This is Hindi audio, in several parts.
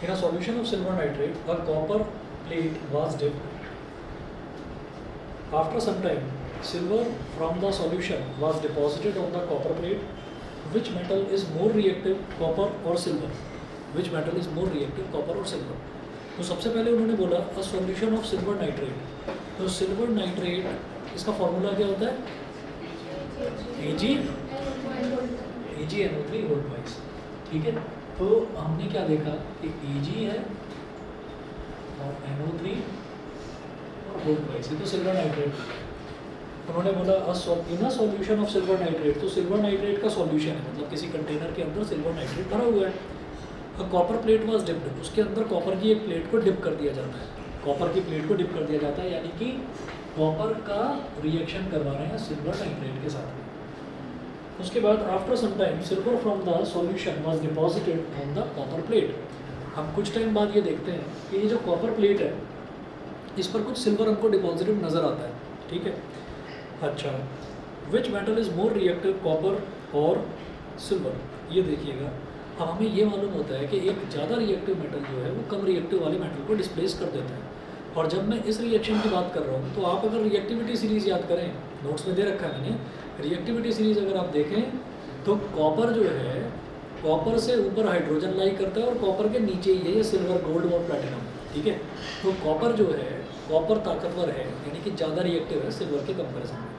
In a solution of silver nitrate, a copper plate was dipped. After some time, silver from the solution was deposited on the copper plate. Which metal is more reactive, copper or silver? Which metal is more reactive, copper or silver? तो सबसे पहले उन्होंने बोला अ सॉल्यूशन ऑफ सिल्वर नाइट्रेट। तो सिल्वर नाइट्रेट इसका फॉर्मूला क्या होता है? AgNO3 volt wise. ठीक है, तो हमने क्या देखा कि Ag है और NO3 और वोल्ट वाइज, ये तो सिल्वर नाइट्रेट। उन्होंने बोला in solution of silver nitrate, तो सिल्वर नाइट्रेट का सॉल्यूशन है, मतलब किसी कंटेनर के अंदर सिल्वर नाइट्रेट भरा हुआ है। कॉपर प्लेट वाज डिप्ड, उसके अंदर कॉपर की एक प्लेट को डिप कर दिया जाता है। कॉपर की प्लेट को डिप कर दिया जाता है, यानी कि कॉपर का रिएक्शन करवा रहे हैं सिल्वर नाइट्रेट के साथ। उसके बाद after some time silver from the solution was deposited on the copper plate. हम कुछ टाइम बाद ये देखते हैं कि ये जो कॉपर प्लेट है इस पर कुछ सिल्वर हमको डिपॉजिटेड नज़र आता है। ठीक है, अच्छा, which metal is more reactive, copper और सिल्वर? ये देखिएगा, अब हमें ये मालूम होता है कि एक ज़्यादा रिएक्टिव मेटल जो है वो कम रिएक्टिव वाले मेटल को डिस्प्लेस कर देता है। और जब मैं इस रिएक्शन की बात कर रहा हूँ तो आप अगर रिएक्टिविटी सीरीज़ याद करें, नोट्स में दे रखा है मैंने, रिएक्टिविटी सीरीज़ अगर आप देखें तो कॉपर जो है, कॉपर से ऊपर हाइड्रोजन लाई करता है और कॉपर के नीचे ही है ये सिल्वर, गोल्ड और प्लैटिनम। ठीक है, तो कॉपर जो है, कॉपर ताकतवर है, यानी कि ज़्यादा रिएक्टिव है सिल्वर के कंपेरिजन में,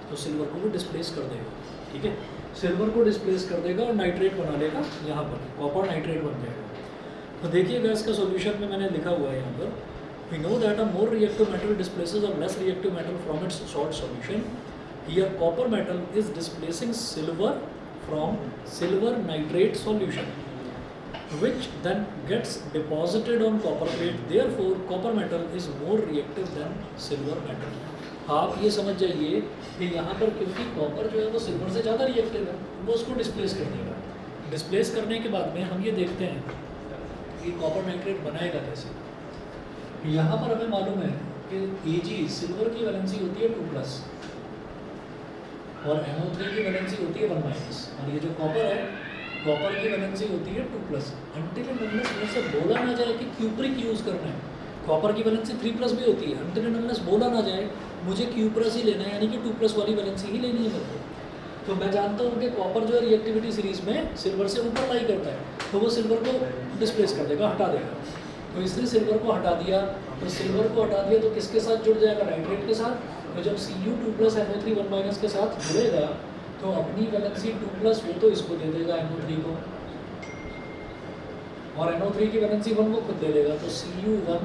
तो सिल्वर को वो डिस्प्लेस कर देगा। ठीक है, सिल्वर को डिस्प्लेस कर देगा और नाइट्रेट बना लेगा, यहाँ पर कॉपर नाइट्रेट बन जाएगा। तो देखिएगा इसका सॉल्यूशन में मैंने लिखा हुआ है यहाँ पर, we know that a more reactive metal displaces a less reactive metal from its salt solution. Here copper metal is displacing silver from silver nitrate solution, which then gets deposited on copper plate. Therefore copper metal is more reactive than silver metal. आप ये समझ जाइए कि यहाँ पर क्योंकि कॉपर जो है वो सिल्वर से ज़्यादा रिएक्टिव है, वो उसको डिस्प्लेस कर देगा। डिस्प्लेस करने के बाद में हम ये देखते हैं कि कॉपर नाइट्रेट बनाएगा कैसे। यहाँ पर हमें मालूम है कि Ag सिल्वर की वैलेंसी होती है 2+ और NO3 की वैलेंसी होती है 1-, और ये जो कॉपर है, कॉपर की वैलेंसी होती है 2+। अंटिल एंड अनलेस मेरे से बोला ना जाए कि क्यूप्रिक यूज़ करना है, कॉपर की वैलेंसी 3+ भी होती है, अंटिल एंड अनलेस बोला ना जाए मुझे क्यूप्रस ही लेना है, यानी कि 2+ वाली वैलेंसी ही लेनी है मेरे को, तो मैं जानता हूँ कि कॉपर जो है रिएक्टिविटी सीरीज़ में सिल्वर से ऊपर लाई करता है, तो वो सिल्वर को डिस्प्लेस कर देगा, हटा देगा। तो इसलिए सिल्वर को हटा दिया, तो सिल्वर को हटा दिया तो किसके साथ जुड़ जाएगा? नाइट्रेट के साथ। तो जब Cu 2+ NO3 1- के साथ जुड़ेगा तो अपनी वैलेंसी 2+ वो तो इसको दे देगा NO3 को, और NO3 की वैलेंसी 1 वो खुद दे देगा, तो Cu1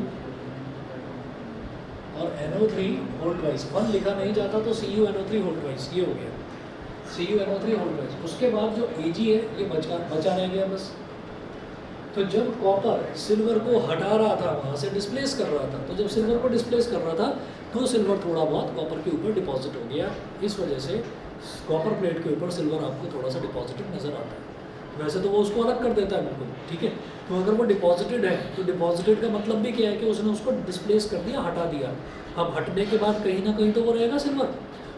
और NO3 होल्ड वाइज, 1 लिखा नहीं जाता तो CuNO3 होल्ड वाइज, ये हो गया CuNO3 होल्ड वाइज। उसके बाद जो Ag है ये बचा रह गया बस। तो जब कॉपर सिल्वर को हटा रहा था, वहाँ से डिस्प्लेस कर रहा था, तो जब सिल्वर को डिस्प्लेस कर रहा था तो सिल्वर थोड़ा बहुत कॉपर के ऊपर डिपॉजिट हो गया, इस वजह से कॉपर प्लेट के ऊपर सिल्वर आपको थोड़ा सा डिपॉजिटेड नज़र आता है। वैसे तो वो उसको अलग कर देता है बिल्कुल, ठीक है। तो अगर वो डिपॉजिटेड है तो डिपॉजिटेड का मतलब भी क्या है कि उसने उसको डिस्प्लेस कर दिया, हटा दिया। अब हटने के बाद कहीं ना कहीं तो वो रहेगा सिल्वर,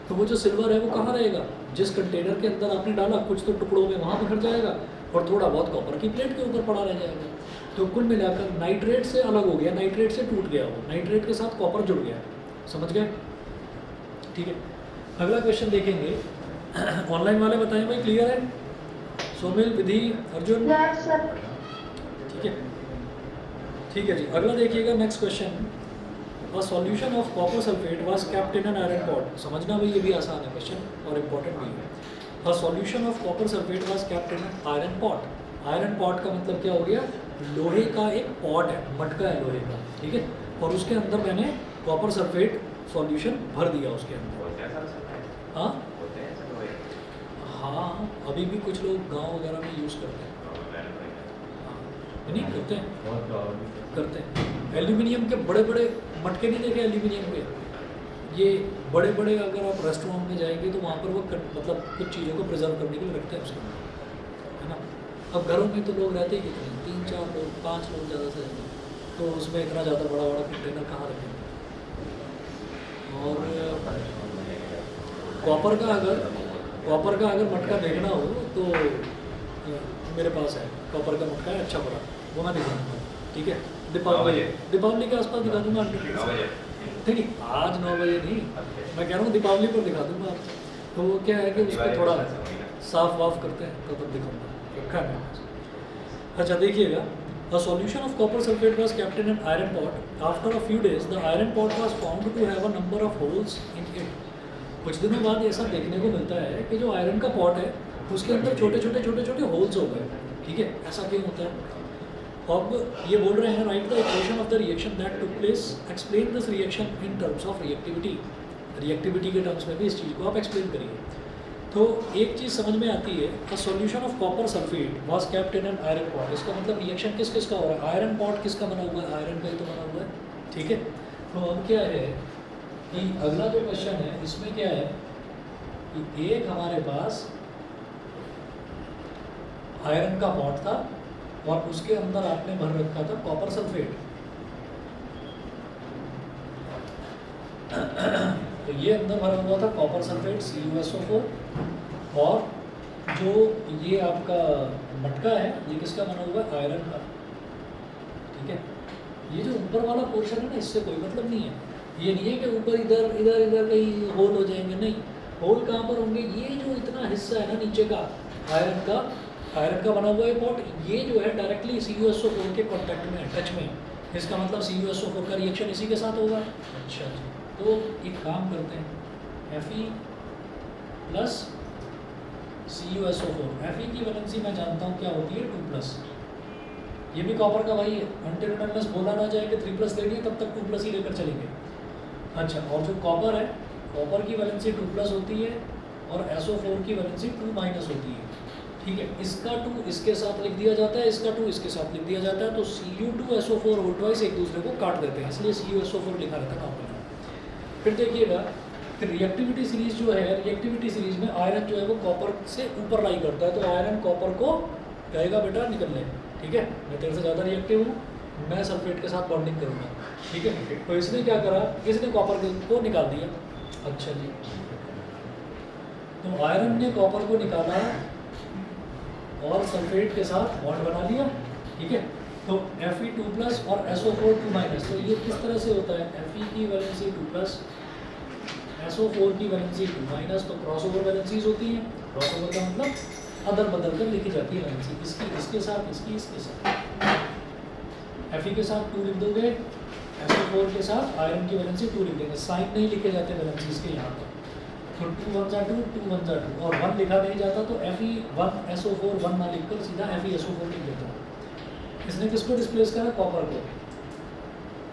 तो वो जो सिल्वर है वो कहाँ रहेगा? जिस कंटेनर के अंदर आपने डाला कुछ तो टुकड़ों में वहाँ बिखर जाएगा और थोड़ा बहुत कॉपर की प्लेट के ऊपर पड़ा रह जाएगा। तो कुल मिलाकर नाइट्रेट से अलग हो गया, नाइट्रेट से टूट गया, वो नाइट्रेट के साथ कॉपर जुड़ गया। समझ गए? ठीक है, अगला क्वेश्चन देखेंगे। ऑनलाइन वाले बताएं भाई, क्लियर है? सोमिल, विधि, अर्जुन, ठीक है, ठीक है जी। अगला देखिएगा, next question, a solution of copper sulphate was kept in an iron pot. समझना भाई, ये भी आसान है क्वेश्चन और इम्पोर्टेंट भी है। अ solution of copper sulphate was kept in iron pot. Iron pot का मतलब क्या हो गया? लोहे का एक पॉट है, मटका है लोहे का, ठीक है, और उसके अंदर मैंने कॉपर सल्फेट सॉल्यूशन भर दिया उसके अंदर। हाँ हाँ, अभी भी कुछ लोग गांव वगैरह में यूज़ करते हैं। नहीं करते हैं, करते हैं। एल्यूमिनियम के बड़े बड़े मटके नहीं देखे एल्यूमिनियम के? ये बड़े बड़े, अगर आप रेस्टोरेंट में जाएंगे तो वहाँ पर वो मतलब कुछ चीज़ों को प्रिजर्व करने के लिए रखते हैं उसके अंदर, है ना। अब घरों में तो लोग रहते ही कितने, 3-4 लोग, 5 लोग ज़्यादा से ज़्यादा, तो उसमें इतना ज़्यादा बड़ा बड़ा कंटेनर कहाँ रखेंगे? और कॉपर का अगर मटका देखना हो तो मेरे पास है, कॉपर का मटका है अच्छा बड़ा, वो मैं दिखा दूँगा, ठीक है। 9 दीपावली बजे। दीपावली के आसपास दिखा दूँगा 9 बजे। नहीं, आज 9 बजे नहीं, मैं कह रहा हूँ दीपावली पर दिखा दूँगा आपको। तो वो क्या है कि उसको दिवाली थोड़ा पर से वही ना। साफ वाफ करते हैं तो तब दिखाऊंगा, रखा है मेरे पास। अच्छा देखिएगा, a solution of copper sulfate was kept in an iron pot. After a few days, the iron pot was found to have a number of holes in it. कुछ दिनों बाद ऐसा देखने को मिलता है कि जो आयरन का पॉट है उसके अंदर छोटे छोटे होल्स हो गए, ठीक है। ऐसा क्यों होता है? अब ये बोल रहे हैं right the equation of the reaction that took place, explain this reaction in terms of reactivity. Reactivity के टर्म्स में भी इस चीज़ को आप एक्सप्लेन करिए। तो एक चीज़ समझ में आती है, अ solution of copper sulphate was kept in an iron pot. इसका मतलब रिएक्शन किस किस का हो रहा है? आयरन पॉट किसका बना हुआ है? आयरन का ही तो बना हुआ है, ठीक है। तो अब क्या है कि अगला जो क्वेश्चन है इसमें क्या है कि एक हमारे पास आयरन का पॉट था और उसके अंदर आपने भर रखा था कॉपर सल्फेट। तो ये अंदर भरा हुआ था कॉपर सल्फेट CuSO4, और जो ये आपका मटका है ये किसका बना हुआ है? आयरन का, ठीक है। ये जो ऊपर वाला पोर्शन है ना, इससे कोई मतलब नहीं है। ये नहीं है कि ऊपर इधर इधर इधर कहीं होल हो जाएंगे, नहीं। होल कहाँ पर होंगे? ये जो इतना हिस्सा है ना नीचे का आयरन का बना हुआ है पॉट, ये जो है डायरेक्टली CuSO4 के कॉन्टैक्ट में है, टच में है। इसका मतलब CuSO4 का रिएक्शन इसी के साथ होगा। अच्छा जी, तो एक काम करते हैं, Fe प्लस CuSO4। Fe की वैलेंसी मैं जानता हूँ क्या होती है, 2+। ये भी कॉपर का वही है, अनटिल अनलेस बोला ना जाए कि 3+ लेनी है तब तक 2+ ही लेकर चलेंगे। अच्छा, और जो कॉपर है, कॉपर की वैलेंसी 2+ होती है और SO4 की वैलेंसी 2- होती है, ठीक है। इसका 2 इसके साथ लिख दिया जाता है, इसका 2 इसके साथ लिख दिया जाता है, तो Cu2SO4 होल्टवाइज एक दूसरे को काट देते हैं, इसलिए CuSO4 लिखा रहता है कॉपर में। फिर देखिएगा रिएक्टिविटी सीरीज जो है, रिएक्टिविटी सीरीज में आयरन जो है वो कॉपर से ऊपर लाई करता है, तो आयरन कॉपर को कहेगा बेटा निकल ले, ठीक है, मैं तेरे से ज़्यादा रिएक्टिव हूँ, मैं सल्फेट के साथ बॉन्डिंग करूँगा, ठीक है। तो इसने क्या करा, इसने कॉपर को निकाल दिया। अच्छा जी, तो आयरन ने कॉपर को निकाला और सल्फेट के साथ बॉन्ड बना लिया, ठीक है। तो Fe2+ और SO4 2-, तो ये किस तरह से होता है? Fe की वैलेंसी 2+, SO4 की वैलेंसी 2-, तो क्रॉसओवर वैलेंसीज होती हैं। क्रॉसओवर का मतलब अदल बदल कर लिखी जाती है वैलेंसी, इसकी इसके साथ, इसकी इसके साथ। Fe के साथ 2 लिख दोगे, SO4 के साथ आयरन की वैलेंसी 2 लिख देंगे, साइन नहीं लिखे जाते वैलेंसीज के यहाँ पर। तो 2 1 2, 2 1 2, और 1 लिखा नहीं जाता, तो Fe1SO4 1 ना लिखकर सीधा FeSO4 लिख देता हूँ। इसने किसको डिस्प्लेस करा? कॉपर को।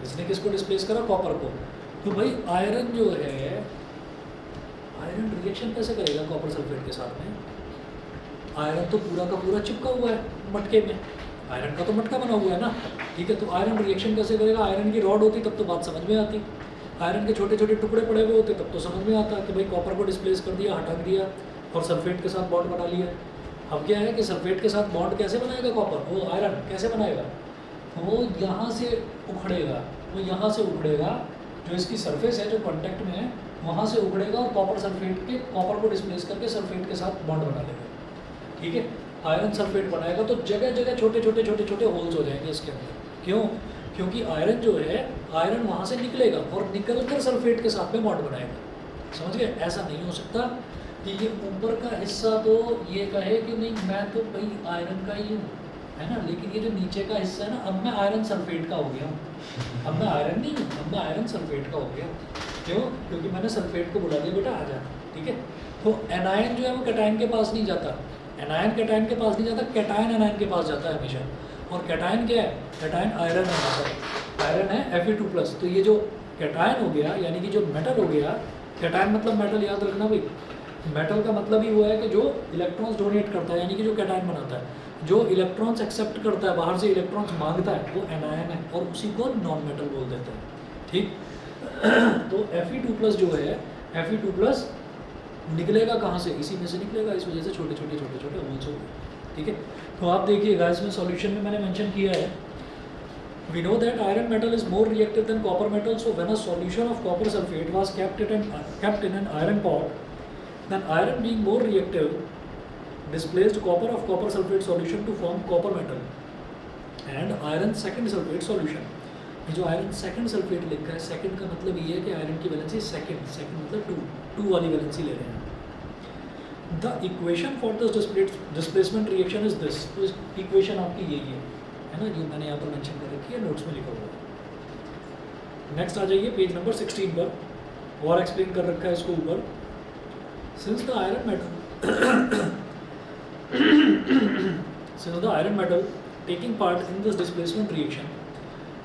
इसने किसको डिस्प्लेस करा? कॉपर को। तो भाई आयरन जो है, आयरन रिएक्शन कैसे करेगा कॉपर सल्फेट के साथ में? आयरन तो पूरा का पूरा चिपका हुआ है मटके में, आयरन का तो मटका बना हुआ है ना, ठीक है। तो आयरन रिएक्शन कैसे करेगा? आयरन की रॉड होती तब तो बात समझ में आती, आयरन के छोटे छोटे टुकड़े पड़े हुए होते तब तो समझ में आता कि भाई कॉपर को डिस्प्लेस कर दिया, हटा दिया और सल्फेट के साथ बॉन्ड बना लिया। अब क्या है कि सल्फेट के साथ बॉन्ड कैसे बनाएगा कॉपर, वो आयरन कैसे बनाएगा? वो यहाँ से उखड़ेगा, वो यहाँ से उखड़ेगा, जो इसकी सरफेस है जो कॉन्टैक्ट में है वहाँ से उखड़ेगा और कॉपर सल्फेट के कॉपर को डिस्प्लेस करके सल्फेट के साथ बॉन्ड बना लेगा, ठीक है। आयरन सल्फेट बनाएगा तो जगह जगह छोटे छोटे होल्स हो जाएंगे इसके अंदर। क्यों? क्योंकि आयरन जो है, आयरन वहाँ से निकलेगा और निकल कर सल्फेट के साथ में बॉन्ड बनाएगा। समझ गए? ऐसा नहीं हो सकता कि ये ऊपर का हिस्सा तो ये कहे कि नहीं मैं तो भाई आयरन का ही हूँ, है ना, लेकिन ये जो नीचे का हिस्सा है ना, अब मैं आयरन सल्फेट का हो गया हूँ, अब मैं आयरन नहीं हूँ, अब मैं आयरन सल्फेट का हो गया। क्यों? क्योंकि मैंने सल्फेट को बुला दिया, बेटा आ जा, ठीक है। तो एनायन जो है वो कैटायन के पास नहीं जाता, एनायन कैटायन के पास नहीं जाता, कैटायन एनायन के पास जाता है हमेशा। और कैटायन क्या है? कैटायन आयरन है, मतलब आयरन है Fe2+। तो ये जो कैटायन हो गया, यानी कि जो मेटल हो गया, कैटायन मतलब मेटल, याद रखना भाई, मेटल का मतलब ही वो है कि जो इलेक्ट्रॉन्स डोनेट करता है, यानी कि जो कैटायन बनाता है, जो इलेक्ट्रॉन्स एक्सेप्ट करता है, बाहर से इलेक्ट्रॉन्स मांगता है, वो एनायन है और उसी को नॉन मेटल बोल देते हैं, ठीक। तो Fe2+ जो है, Fe2+ निकलेगा कहाँ से? इसी में से निकलेगा, इस वजह से छोटे छोटे होल्स होंगे, ठीक है। तो आप देखिएगा इसमें सॉल्यूशन में मैंने मेंशन किया है, we know that iron metal is more reactive than copper metal, so when a solution of copper sulfate was kept in an iron pot, then iron being more reactive displaced copper of copper sulphate solution to form copper metal and iron second sulphate solution. जो आयरन सेकंड सल्फेट लिखा है, सेकंड का मतलब ये है कि आयरन की वैलेंसी सेकंड, सेकंड मतलब टू वाली वैलेंसी ले रहे हैं। The equation for this displacement reaction is this. तो इक्वेशन आपकी यही है ना, जो मैंने यहाँ पर मेंशन कर रखी है, नोट्स में लिखा हुआ है। नेक्स्ट आ जाइए पेज नंबर 16 पर, और एक्सप्लेन कर रखा है इसको ऊपर। Since the iron metal taking part in this displacement reaction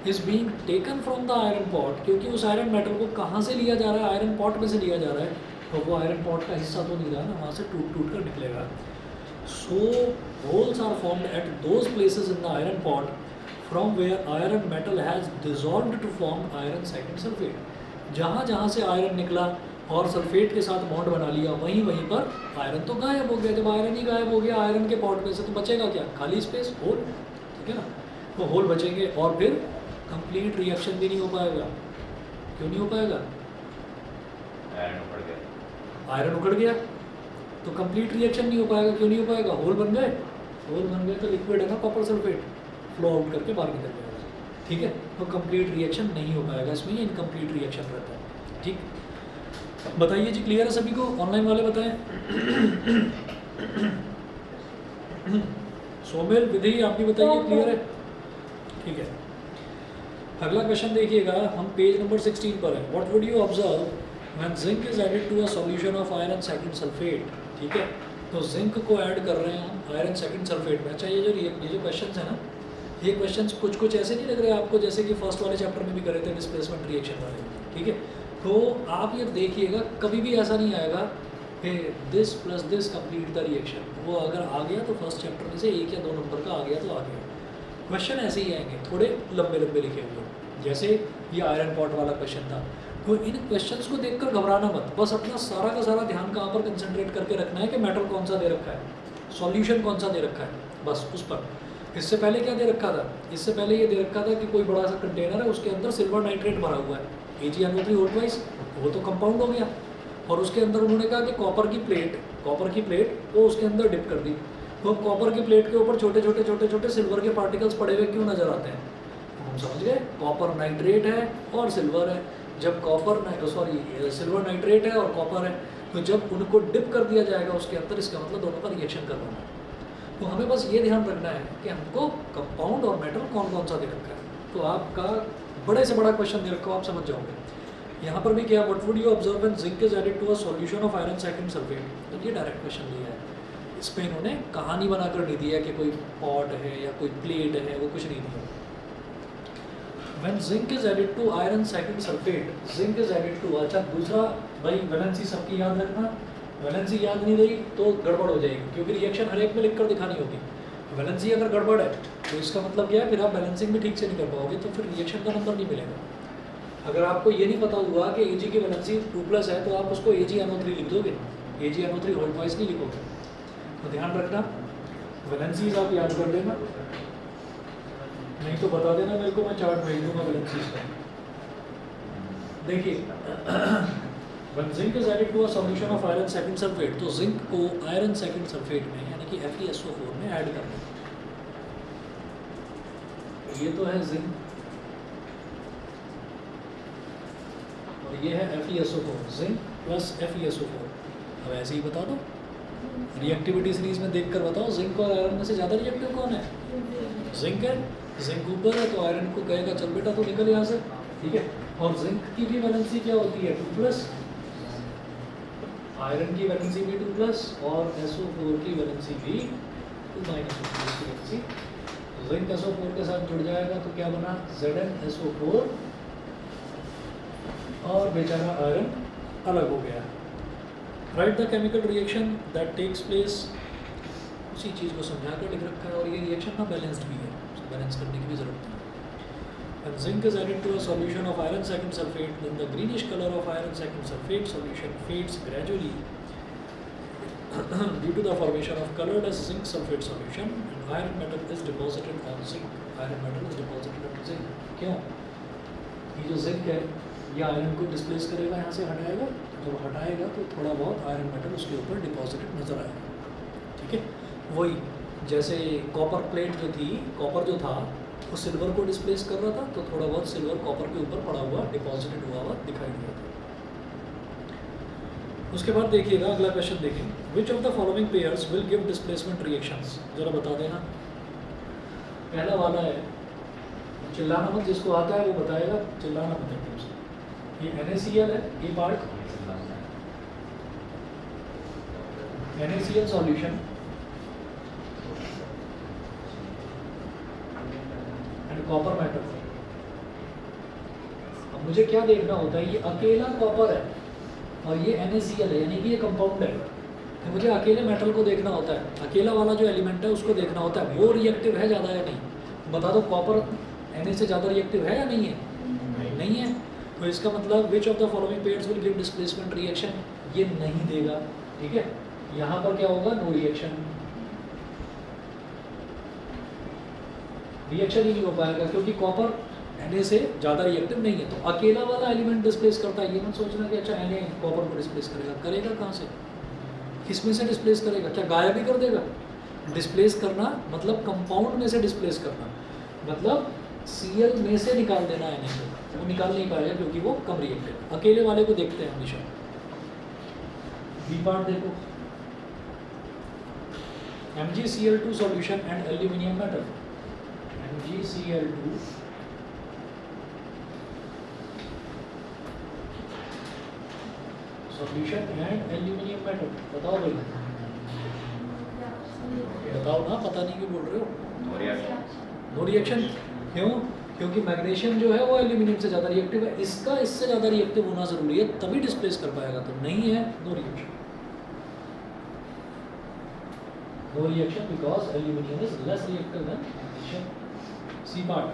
is being taken from the iron pot, क्योंकि उस आयरन मेटल को कहाँ से लिया जा रहा है, आयरन पॉट में से लिया जा रहा है, तो वो आयरन पॉट का हिस्सा तो नहीं रहा ना, वहाँ से टूट टूट कर निकलेगा। So holes are formed at those places in the iron pot from where iron metal has dissolved to form iron second sulphate. जहाँ जहाँ से आयरन निकला और सल्फेट के साथ बॉन्ड बना लिया, वहीं वहीं पर आयरन तो गायब हो गया। जब आयरन ही गायब हो गया आयरन के पॉट में से, तो बचेगा क्या, खाली स्पेस, होल, ठीक है ना। तो होल बचेंगे और फिर कंप्लीट रिएक्शन भी नहीं हो पाएगा। क्यों नहीं हो पाएगा, आयरन उखड़ गया तो कंप्लीट रिएक्शन नहीं हो पाएगा। क्यों नहीं हो पाएगा, होल बन गए, होल बन गए तो लिक्विड है ना कॉपर सल्फेट, फ्लो आउट करके बाहर निकल जाएगा, ठीक है। तो कंप्लीट रिएक्शन नहीं हो पाएगा, इसमें ये इनकम्प्लीट रिएक्शन रहता है, ठीक। बताइए जी, क्लियर है सभी को, ऑनलाइन वाले बताएं। सोमेल, विधि, आप भी बताइए क्लियर है, ठीक है। अगला क्वेश्चन देखिएगा, हम पेज नंबर 16 पर है। What would you observe when zinc is added to a solution of iron second sulphate, ठीक है। तो जिंक को ऐड कर रहे हैं हम आयरन सेकंड सल्फेट में। अच्छा, ये जो क्वेश्चंस है ना, ये क्वेश्चंस कुछ ऐसे नहीं लग रहे आपको जैसे कि फर्स्ट वाले चैप्टर में भी करे थे डिस्प्लेसमेंट रिएक्शन वाले, ठीक है। तो आप ये देखिएगा, कभी भी ऐसा नहीं आएगा कि this plus this complete the reaction. वो अगर आ गया तो फर्स्ट चैप्टर में से 1 या 2 नंबर का आ गया तो आ गया। क्वेश्चन ऐसे ही आएंगे, थोड़े लंबे लंबे लिखे हुए, जैसे ये आयरन पॉट वाला क्वेश्चन था। तो इन क्वेश्चंस को देखकर घबराना मत, बस अपना सारा का सारा ध्यान कहाँ पर कंसंट्रेट करके रखना है कि मेटल कौन सा दे रखा है, सॉल्यूशन कौन सा दे रखा है, बस उस पर। इससे पहले क्या दे रखा था, इससे पहले ये दे रखा था कि कोई बड़ा सा कंटेनर है, उसके अंदर सिल्वर नाइट्रेट भरा हुआ है, AgNO3O2, वो तो कंपाउंड हो गया। और उसके अंदर उन्होंने कहा कि कॉपर की प्लेट वो उसके अंदर डिप कर दी। तो कॉपर की प्लेट के ऊपर छोटे छोटे सिल्वर के पार्टिकल्स पड़े हुए क्यों नजर आते हैं, हम समझ गए, कॉपर नाइट्रेट है और सिल्वर है। जब सिल्वर नाइट्रेट है और कॉपर है, तो जब उनको डिप कर दिया जाएगा उसके अंदर, इसका मतलब दोनों का रिएक्शन करवाना है। तो हमें बस ये ध्यान रखना है कि हमको कंपाउंड और मेटल कौन कौन सा दे रखा है। तो आपका बड़े से बड़ा क्वेश्चन दे रखा हो, आप समझ जाओगे। यहाँ पर भी क्या, what would you observe when zinc is added to a solution of iron second sulphate. तो ये डायरेक्ट क्वेश्चन दिया है, इस पर इन्होंने कहानी बनाकर नहीं दिया कि कोई पॉट है या कोई प्लेट है, वो कुछ नहीं दिया। When zinc is added to iron second sulfate, zinc is added to, अच्छा दूसरा भाई वैलेंसी सबकी याद रखना, वैलेंसी याद नहीं रही तो गड़बड़ हो जाएगी, क्योंकि रिएक्शन हर एक में लिखकर दिखानी होगी। वैलेंसी अगर गड़बड़ है तो इसका मतलब क्या है, फिर आप बैलेंसिंग भी ठीक से नहीं कर पाओगे, तो फिर रिएक्शन का नंबर नहीं मिलेगा। अगर आपको ये नहीं पता हुआ कि Ag की वैलेंसी 2+ है, तो आप उसको AgNO3 लिख दोगे, AgNO3 होल ट्वाइस नहीं लिखोगे। तो ध्यान रखना, वैलेंसीज आप याद कर लेना, नहीं तो बता देना मेरे को, मैं चार्ट भेज दूंगा वैलेंसीज का। देखिए, when zinc is added to a solution of iron second sulfate, तो जिंक को आयरन सेकंड सल्फेट में यानी कि FeSO4 में ऐड करना है। ये तो है जिंक और ये है FeSO4, जिंक प्लस FeSO4। अब ऐसे ही बता दो, रिएक्टिविटी सीरीज में देखकर बताओ, जिंक और आयरन में से ज़्यादा रिएक्टिव कौन है, जिंक है। जिंक ऊपर है तो आयरन को कहेगा चल बेटा तो निकल यहाँ से, ठीक है। और जिंक की भी वैलेंसी क्या होती है, 2+, आयरन की वैलेंसी भी 2+, और SO4 की वैलेंसी भी 2- की वैलेंसी। जिंक SO4 के साथ जुड़ जाएगा तो क्या बना, ZnSO4, और बेचारा आयरन अलग हो गया। Right the chemical reaction that takes place, उसी चीज़ को समझा कर लिख रखा है, और ये रिएक्शन ना बैलेंस्ड भी है, बैलेंस करने की भी जरूरत नहीं। When zinc is added to a solution of iron second sulfate, then the greenish color of iron second sulfate solution fades gradually due to the formation of colored as zinc sulfate solution, and iron metal is deposited on zinc. Iron metal is deposited on zinc. क्यों? ये जो zinc है, ये आयरन को डिस्प्लेस करेगा, यहाँ से हटाएगा, जब हटाएगा तो थोड़ा बहुत आयरन मेटल उसके ऊपर डिपॉजिटेड नजर आएगा, ठीक है। वही जैसे कॉपर प्लेट जो थी, कॉपर जो था वो सिल्वर को डिस्प्लेस कर रहा था, तो थोड़ा बहुत सिल्वर कॉपर के ऊपर पड़ा हुआ डिपॉजिटेड हुआ हुआ दिखाई दिया था। उसके बाद देखिएगा अगला क्वेश्चन देखें, which of the following pairs will give displacement reactions, जरा बता देना। पहला वाला है, चिल्लाना मत, जिसको आता है वो बताएगा, चिल्लाना मत एकदम से। ये NaCl है, ये part NaCl solution and copper metal. अब मुझे क्या देखना होता है, ये अकेला कॉपर है और ये NaCl है, यानी कि ये कंपाउंड है, तो मुझे अकेले मेटल को देखना होता है, अकेला वाला जो एलिमेंट है उसको देखना होता है, वो रिएक्टिव है ज़्यादा या नहीं। बता दो कॉपर Na से ज़्यादा रिएक्टिव है या नहीं है? नहीं है। तो इसका मतलब which of the following pairs will give displacement reaction, ये नहीं देगा, ठीक है। यहाँ पर क्या होगा, नो रिएक्शन, रिएक्शन ही नहीं हो पाएगा क्योंकि कॉपर Na से ज़्यादा रिएक्टिव नहीं है। तो अकेला वाला एलिमेंट डिस्प्लेस करता है, ये मत सोचना कि अच्छा Na कॉपर को डिस्प्लेस करेगा, करेगा कहाँ से, किसमें से डिस्प्लेस करेगा, क्या गायब ही कर देगा? डिस्प्लेस करना मतलब कंपाउंड में से डिस्प्लेस करना, मतलब Cl में से निकाल देना है Na को, वो निकाल नहीं पाएगा क्योंकि वो कम रिएक्टिव है। अकेले वाले को देखते हैं हमेशा। बी पार्ट देखो, MgCl2 solution and aluminium metal, MgCl2 solution and aluminium metal, बताओ भाई, बताओ ना, पता नहीं क्यों बोल रहे हो? नो रिएक्शन, क्यों? क्योंकि मैग्नीशियम जो है वो एल्यूमिनियम से ज़्यादा रिएक्टिव है, इसका इससे ज़्यादा रिएक्टिव होना ज़रूरी है तभी डिस्प्लेस कर पाएगा, तो नहीं है, no reaction. No reaction because aluminium is less reactive than magnesium. C part,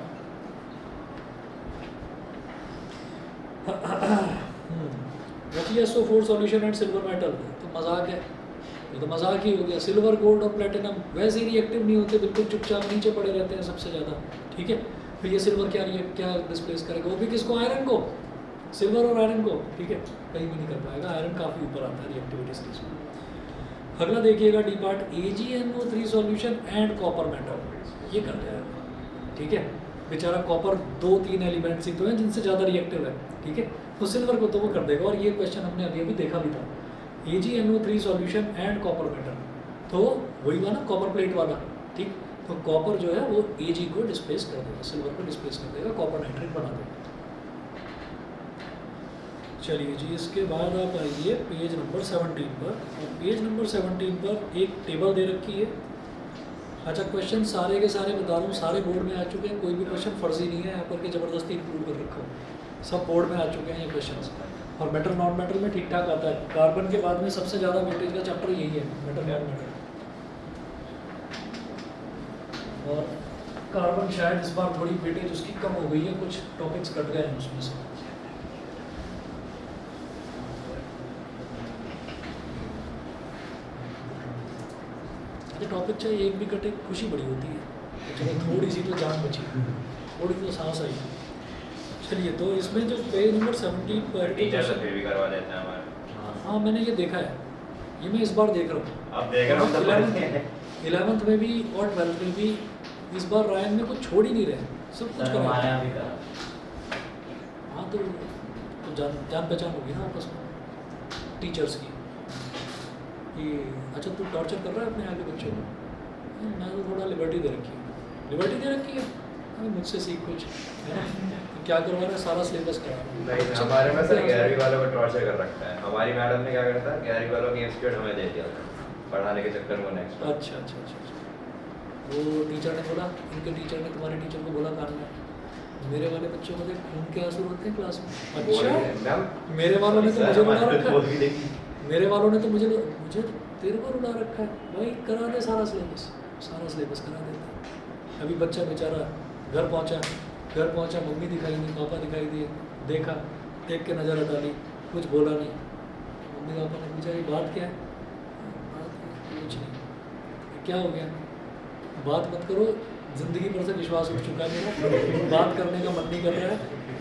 SO4 solution and silver metal, तो मजाक है, ये तो मजाक ही हो गया। सिल्वर, गोल्ड और प्लेटिनम वैसे ही रिएक्टिव नहीं होते, बिल्कुल चुपचाप नीचे पड़े रहते हैं सबसे ज़्यादा, ठीक है। फिर ये सिल्वर क्या डिस्प्लेस करेगा, वो भी किसको, आयरन को, सिल्वर और आयरन को, ठीक है, कहीं भी नहीं कर पाएगा, आयरन काफ़ी ऊपर आता है रिएक्टिविटी स्टेज में। अगला देखिएगा D part, AgNO3 solution and copper metal, ये कर जाएगा, ठीक है। बेचारा कॉपर 2-3 एलिमेंट्स ही तो हैं जिनसे ज़्यादा रिएक्टिव है, ठीक है, तो सिल्वर को तो वो कर देगा। और ये क्वेश्चन हमने अभी अभी देखा भी था, AgNO3 solution and copper metal, तो वही हुआ ना कॉपर प्लेट वाला, ठीक। तो कॉपर जो है वो Ag को डिस्प्लेस कर देगा, सिल्वर को डिस्प्लेस कर देगा, कॉपर नाइट्रेट बना देगा। चलिए जी, इसके बाद आप आइए पेज नंबर 17 पर। पेज नंबर 17 पर एक टेबल दे रखी है। अच्छा, क्वेश्चन सारे के सारे बता दूँ, सारे बोर्ड में आ चुके हैं, कोई भी क्वेश्चन फर्जी नहीं है यहाँ पर कि ज़बरदस्ती इंक्लूड कर रखा हो, सब बोर्ड में आ चुके हैं ये क्वेश्चन। और मेटल नॉन मेटल में ठीक ठाक आता है, कार्बन के बाद में सबसे ज़्यादा वेटेज का चैप्टर यही है, मेटल नॉन मेटल। और कार्बन शायद इस बार थोड़ी वेटेज उसकी कम हो गई है, कुछ टॉपिक्स कट गए हैं उसमें से। अच्छा, टॉपिक चाहे एक भी कटे, खुशी बड़ी होती है, चलो थोड़ी सी तो जान बची, थोड़ी तो सांस आई। चलिए, तो इसमें जो पेज नंबर 17 पर टीचर से फिर भी करवा देते हैं हमारे। हाँ, मैंने ये देखा है, ये मैं इस बार देख रहा हूँ। अब देख रहा हूँ 11th में भी और 12th में भी इस बार रायन में कुछ छोड़ ही नहीं रहे, सब कुछ करा हमारे यहाँ भी करा। हाँ, तो जान पहचान होगी ना आपस में टीचर्स की। ये अच्छा, तू टॉर्चर कर रहा है अपने आगे बच्चों को? मैं तो थोड़ा लिबर्टी दे रखी है, लिबर्टी दे रखी है, मुझसे सीख कुछ, है ना। तो क्या करवा रहा है, सारा सिलेबस करा रहा है। नहीं, हमारे में सर 11वीं वालों को टॉर्चर कर रखता है। हमारी मैडम ने क्या करता है, 11वीं वालों की इंस्टीट्यूट हमें दे दिया था पढ़ाने के चक्कर में नेक्स्ट। अच्छा अच्छा अच्छा अच्छा, वो टीचर ने बोला, इनके टीचर ने तुम्हारे टीचर को बोला कान में, मेरे वाले बच्चों को देख खून के आंसू रोते हैं क्लास में। अच्छा, मेरे वालों ने तो मुझे रुला रखा है, मेरे वालों ने तो मुझे तेरे को रुला रखा है। भाई करा दे सारा सिलेबस करा देते। अभी बच्चा बेचारा घर पहुंचा, मम्मी दिखाई नहीं, पापा दिखाई दिए, देखा, देख के नज़र हटा ली, कुछ बोला नहीं। मम्मी पापा ने पूछा ये बात क्या है? बात कुछ नहीं। क्या हो गया? बात मत करो, ज़िंदगी पर से विश्वास उठ चुका है मेरा, बात करने का मन नहीं कर रहा है।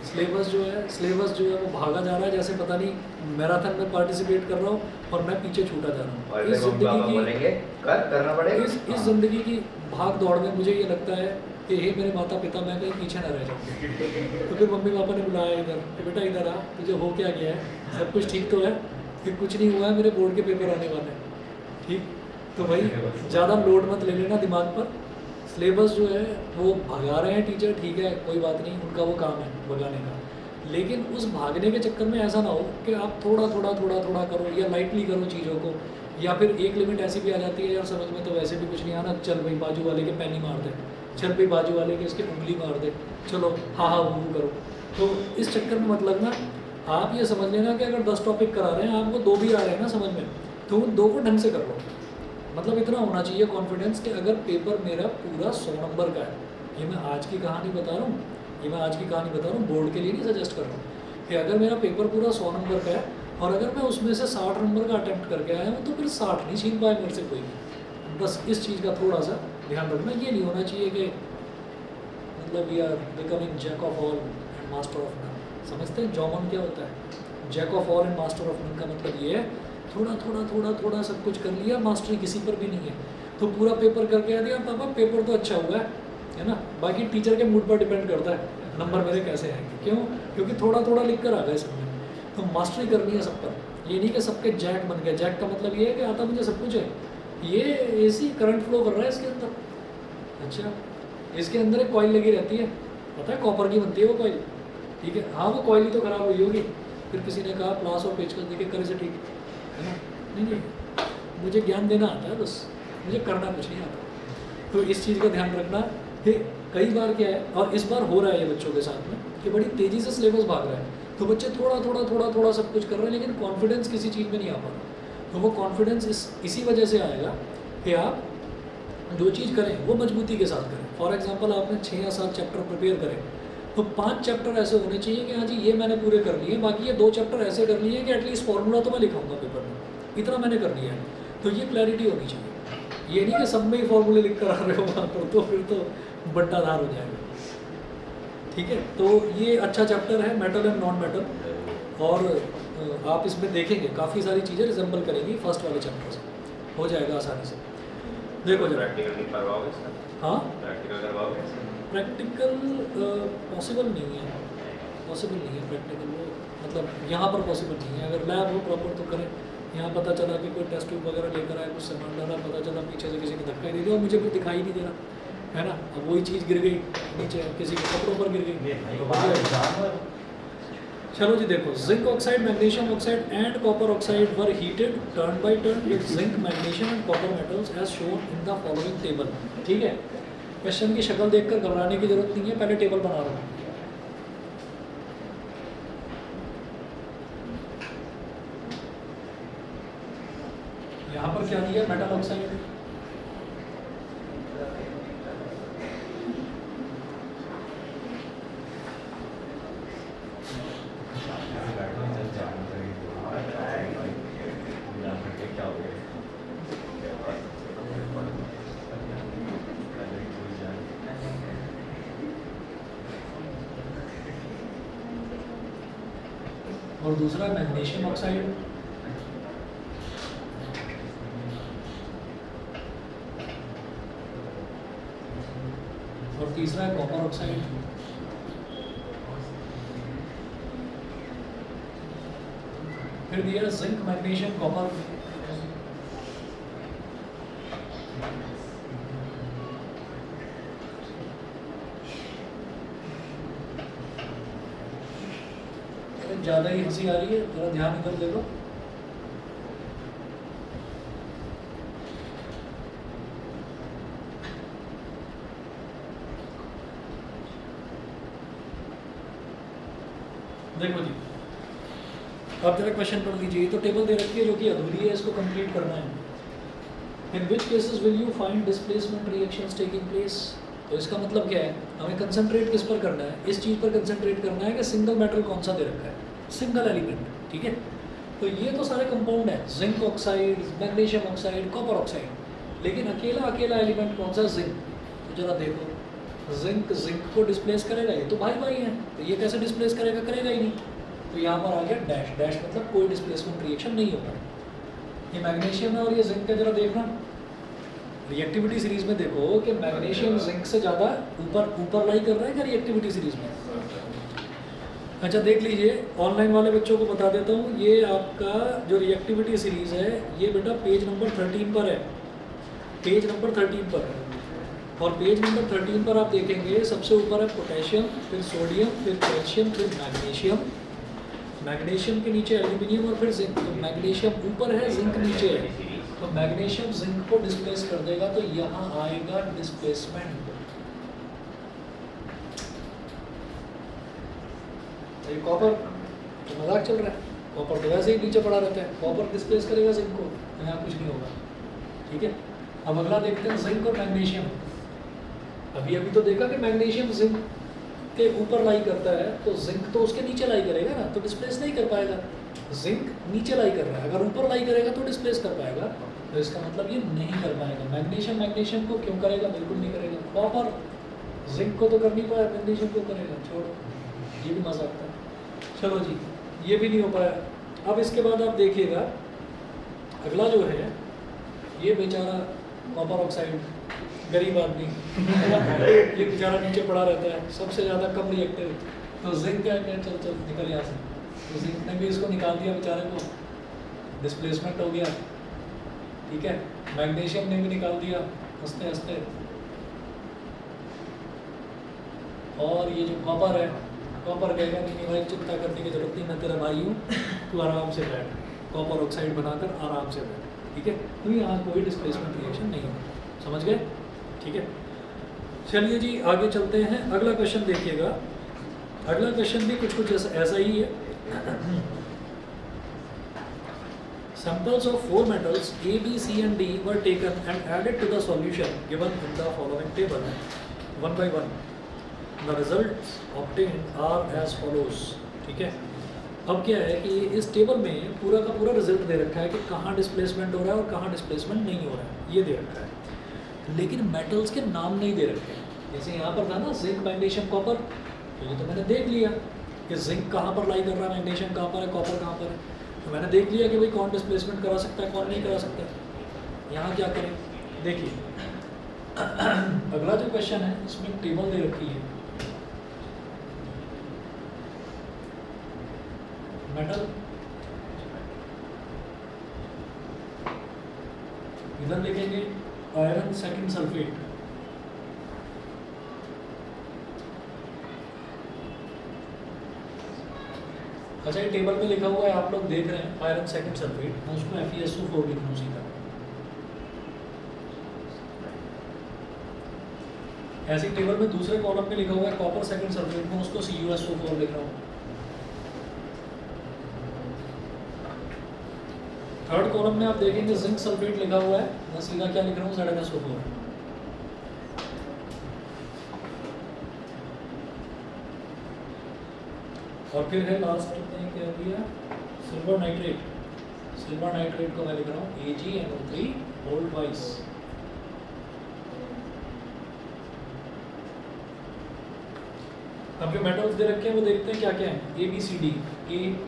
सिलेबस जो है वो भागा जा रहा है, जैसे पता नहीं मैराथन में पार्टिसिपेट कर रहा हूँ और मैं पीछे छूटा जा रहा हूँ। और फिर मम्मी पापा बोलेंगे करना पड़ेगा। इस ज़िंदगी की भाग दौड़ में मुझे ये लगता है कि हे मेरे माता पिता, मैं कहीं पीछे ना रह जाऊँ। तो फिर मम्मी पापा ने बुलाया इधर कि बेटा इधर आ, तुझे हो क्या गया है, सब कुछ ठीक तो है? फिर कुछ नहीं हुआ है, मेरे बोर्ड के पेपर आने वाले हैं, ठीक। तो भाई ज़्यादा लोड मत ले लेना दिमाग पर। सिलेबस जो है वो भगा रहे हैं टीचर, ठीक है, कोई बात नहीं, उनका वो काम है भगाने का। लेकिन उस भागने के चक्कर में ऐसा ना हो कि आप थोड़ा थोड़ा करो या लाइटली करो चीज़ों को, या फिर एक लिमिट ऐसी भी आ जाती है यार समझ में तो वैसे भी कुछ नहीं आना, चल भाई बाजू वाले के पैनी मार दे, चल भाई बाजू वाले के इसके उंगली मार दे, चलो हाँ हाँ वो करो। तो इस चक्कर में मत लगना। आप ये समझ लेना कि अगर 10 टॉपिक करा रहे हैं, आपको 2 भी आ रहे हैं ना समझ में, तो उन 2 को ढंग से कर लो। मतलब इतना होना चाहिए कॉन्फिडेंस कि अगर पेपर मेरा पूरा 100 नंबर का है, ये मैं आज की कहानी बता रहा हूँ, बोर्ड के लिए नहीं सजेस्ट कर रहा हूँ, कि अगर मेरा पेपर पूरा 100 नंबर का है और अगर मैं उसमें से 60 नंबर का अटैम्प्ट करके आया हूँ, तो फिर 60 नहीं छीन पाए मेरे से कोई। बस इस चीज़ का थोड़ा सा ध्यान रखना। ये नहीं होना चाहिए कि मतलब we are becoming jack of all and master of none. समझते हैं जॉमन क्या होता है? Jack of all and master of none का मतलब ये है थोड़ा सब कुछ कर लिया, मास्टरी किसी पर भी नहीं है। तो पूरा पेपर करके आ दिया, पापा पेपर तो अच्छा हुआ है ना, बाकी टीचर के मूड पर डिपेंड करता है नंबर मेरे कैसे आएंगे। क्यों? क्योंकि थोड़ा लिख कर आ गए सब में। तो मास्टरी करनी है सब पर, ये नहीं कि सबके जैक बन गए। जैक का मतलब ये है कि आता मुझे सब कुछ है, ये एसी करंट फ्लो कर रहा है इसके अंदर, अच्छा इसके अंदर एक कॉइल लगी रहती है, पता है कॉपर की बनती है वो कॉइल, ठीक है। हाँ वो कॉइल ही तो ख़राब हुई होगी, फिर किसी ने कहा प्लास और पेचकस देके करे से ठीक है ना। नहीं मुझे ज्ञान देना आता है, बस मुझे करना कुछ नहीं आता। तो इस चीज़ का ध्यान रखना कि कई बार क्या है, और इस बार हो रहा है ये बच्चों के साथ में, कि बड़ी तेज़ी से सिलेबस भाग रहा है, तो बच्चे थोड़ा सब कुछ कर रहे हैं, लेकिन कॉन्फिडेंस किसी चीज़ में नहीं आ पा रहा। तो वो कॉन्फिडेंस इसी वजह से आएगा कि आप जो चीज़ करें वो मजबूती के साथ करें। फॉर एग्जांपल आपने 6 या 7 चैप्टर प्रिपेयर करें, तो 5 चैप्टर ऐसे होने चाहिए कि हाँ जी ये मैंने पूरे कर लिए, बाकी ये 2 चैप्टर ऐसे कर लिए कि एटलीस्ट फॉर्मूला तो मैं लिखाऊंगा पेपर में, इतना मैंने कर लिया है। तो ये क्लैरिटी होनी चाहिए। ये नहीं कि सब में ही फॉर्मूले लिख कर आ रहे हो वहाँ पर, तो फिर तो बट्टाधार हो जाएगा, ठीक है। तो ये अच्छा चैप्टर है मेटल एंड नॉन मेटल, और आप इसमें देखेंगे काफ़ी सारी चीज़ें रिजेंबल करेंगी फर्स्ट वाले चैप्टर से, हो जाएगा आसानी से। देखो जरा प्रैक्टिकल करवाओगे सर? हाँ प्रैक्टिकल करवाओगे? प्रैक्टिकल पॉसिबल नहीं है, प्रैक्टिकल वो मतलब यहाँ पर पॉसिबल नहीं है। अगर लैब हो प्रॉपर तो करें। यहाँ पता चला कि कोई टेस्ट ट्यूब वगैरह लेकर आए, कुछ सामान डाला, पता चला पीछे से किसी ने धक्का ही दे दिया और मुझे कुछ दिखाई नहीं दे रहा है ना, अब वही चीज़ गिर गई नीचे, किसी के कपड़ों पर गिर गई। चलो जी देखो, zinc oxide, magnesium oxide and copper oxide were heated turn by turn with zinc, magnesium and copper metals as shown in the following table. ठीक है, क्वेश्चन की शक्ल देखकर घबराने की जरूरत नहीं है, पहले टेबल बना रहा हूँ। यहाँ पर क्या दिया, मेटल ऑक्साइड, और दूसरा मैग्नीशियम ऑक्साइड, और तीसरा है कॉपर ऑक्साइड। फिर दिया जिंक, मैग्नीशियम, कॉपर। ज़्यादा ही हंसी आ रही है, जरा ध्यान इधर देखो। देखो जी, अब जरा क्वेश्चन पढ़ लीजिए। तो टेबल दे रखी है जो कि अधूरी है, इसको कंप्लीट करना है। In which cases will you find displacement reactions taking place. तो इसका मतलब क्या है, हमें कंसंट्रेट किस पर करना है, इस चीज़ पर कंसंट्रेट करना है कि सिंगल मेटल कौन सा दे रखा है, सिंगल एलिमेंट। ठीक है, तो ये तो सारे कंपाउंड हैं, zinc oxide, magnesium oxide, copper oxide, लेकिन अकेला अकेला एलिमेंट कौन सा, जिंक। तो जरा देखो, जिंक जिंक को डिस्प्लेस करेगा, ये तो भाई भाई है, तो ये कैसे डिस्प्लेस करेगा, करेगा ही नहीं। तो यहाँ पर आ गया डैश, डैश मतलब कोई डिस्प्लेसमेंट रिएक्शन नहीं होता। ये मैग्नीशियम है और ये जिंक है, जरा देखना रिएक्टिविटी सीरीज में देखो कि मैग्नीशियम जिंक से ज़्यादा ऊपर ऊपर लाई कर रहा है क्या रिएक्टिविटी सीरीज में। अच्छा देख लीजिए, ऑनलाइन वाले बच्चों को बता देता हूँ, ये आपका जो रिएक्टिविटी सीरीज है ये बेटा पेज नंबर 13 पर है, पेज नंबर 13 पर है। और पेज नंबर 13 पर आप देखेंगे सबसे ऊपर है पोटेशियम, फिर सोडियम, फिर कैल्शियम, फिर मैग्नीशियम, मैग्नीशियम के नीचे एल्यूमिनियम और फिर जिंक। तो मैग्नीशियम ऊपर है, जिंक नीचे है, तो मैग्नीशियम जिंक को डिस्प्लेस कर देगा, तो यहाँ आएगा डिस्प्लेसमेंट। ये कॉपर तो मजाक चल रहा है, कॉपर तो वैसे ही नीचे पड़ा रहता है, कॉपर डिस्प्लेस करेगा जिंक को, तो यहाँ कुछ नहीं होगा। ठीक है, अब अगला देखते हैं जिंक और मैग्नीशियम। अभी अभी तो देखा कि मैग्नीशियम जिंक के ऊपर लाई करता है, तो जिंक तो उसके नीचे लाई करेगा ना, तो डिस्प्लेस नहीं कर पाएगा। जिंक नीचे लाई कर रहा है, अगर ऊपर लाई करेगा तो डिस्प्लेस कर पाएगा, तो इसका मतलब ये नहीं कर पाएगा। मैग्नीशियम मैग्नीशियम को क्यों करेगा, बिल्कुल नहीं करेगा। कॉपर जिंक को तो कर नहीं पाया, मैग्नीशियम को करेगा, छोड़ो, ये भी मजा आता है। चलो जी, ये भी नहीं हो पाया। अब इसके बाद आप देखिएगा अगला जो है, ये बेचारा कॉपर ऑक्साइड, गरीब आदमी ये बेचारा नीचे पड़ा रहता है, सबसे ज़्यादा कम रिएक्टिव। तो जिंक क्या है, चल चल निकल यहाँ से, तो जिंक ने भी इसको निकाल दिया बेचारे को, डिस्प्लेसमेंट हो गया। ठीक है, मैग्नीशियम ने भी निकाल दिया हंसते हंसते। और ये जो कॉपर है, कॉपर कहेगा नहीं भाई चिंता करने की जरूरत नहीं, मैं तेरा भाई हूँ, तू आराम से बैठ, कॉपर ऑक्साइड बनाकर आराम से बैठ। ठीक है, तो यहाँ कोई डिस्प्लेसमेंट रिएक्शन नहीं होगा, समझ गए। ठीक है, चलिए जी आगे चलते हैं। अगला क्वेश्चन देखिएगा, अगला क्वेश्चन भी कुछ ऐसा ही है। Samples of 4 metals A, B, C and D were taken and added to the solution given in the following table, one by one. The results obtained are as follows. ठीक है, अब क्या है कि इस टेबल में पूरा का पूरा रिजल्ट दे रखा है कि कहाँ डिस्प्लेसमेंट हो रहा है और कहाँ डिस्प्लेसमेंट नहीं हो रहा है, ये दे रखा है, लेकिन मेटल्स के नाम नहीं दे रखे हैं। जैसे यहाँ पर था ना जिंक मैग्नीशियम कॉपर, तो ये तो मैंने देख लिया कि जिंक कहाँ पर लाई कर रहा है, मैग्नीशियम कहाँ पर है, कॉपर कहाँ पर है, तो मैंने देख लिया कि भाई कौन डिस्प्लेसमेंट करा सकता है, कौन नहीं करा सकता है। यहाँ क्या करें, देखिए अगला जो क्वेश्चन है इसमें टेबल दे रखी है, मेटल इधर लिखेंगे आयरन सेकंड सल्फेट, अच्छा ये टेबल में लिखा हुआ है, आप लोग देख रहे हैं आयरन सेकंड सल्फेट, मैं उसको FeSO4 लिख दूँ सीधा। ऐसी टेबल में दूसरे कॉलम में लिखा हुआ है कॉपर सेकंड सल्फेट, में उसको CuSO4 लिख रहा हूँ। थर्ड कॉलम में आप देखेंगे जिंक सल्फेट लिखा हुआ है, मैं सीधा क्या लिख रहा हूँ ZnSO4। और फिर है लास्ट में क्या दिया, सिल्वर नाइट्रेट, सिल्वर नाइट्रेट को मैं लिख रहा हूँ AgNO3 होल ट्वाइस। अब जो मेटल्स दे रखे हैं वो देखते हैं क्या क्या है, ABCD, ABCD।